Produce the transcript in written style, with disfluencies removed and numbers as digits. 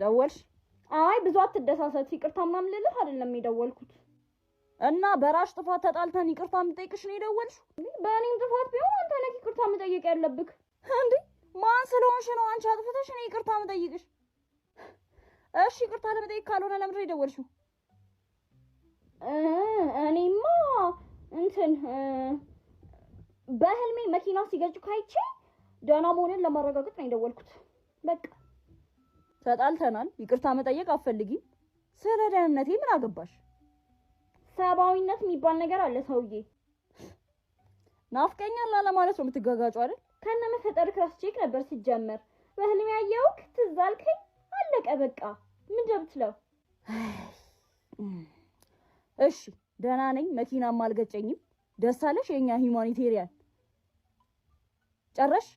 ደወልሽ? አይ ብዙ አትደሳሰት፣ ይቅርታ ምናምን ልልህ አይደለም የደወልኩት። እና በራሽ ጥፋት ተጣልተን ይቅርታ የምጠይቅሽ ነው የደወልሽው? በእኔም ጥፋት ቢሆን አንተ ነህ ይቅርታ መጠየቅ ያለብህ። እንዴ ማን ስለሆንሽ ነው አንቺ አጥፍተሽ እኔ ይቅርታ የምጠይቅሽ? እሺ ይቅርታ ለመጠየቅ ካልሆነ ለምንድን ነው የደወልሽው? እኔማ በህልሜ መኪና ሲገጭ ካይቼ ደህና መሆንን ለማረጋገጥ ነው የደወልኩት። በቃ ተጣልተናል፣ ይቅርታ መጠየቅ አትፈልጊም። ስለ ደህንነቴ ምን አገባሽ? ሰብአዊነት የሚባል ነገር አለ ሰውዬ። ናፍቀኛል ለማለት ነው የምትጋጋጩ አይደል? ከነ መፈጠርህ ክራስ ቼክ ነበር ሲጀመር። በህልሜ ያየሁህ ትዝ አልከኝ፣ አለቀ በቃ። ምን ደብትለው? እሺ ደህና ነኝ፣ መኪናም አልገጨኝም። ደስ አለሽ የኛ ሂዩማኒቴሪያን። ጨረሽ?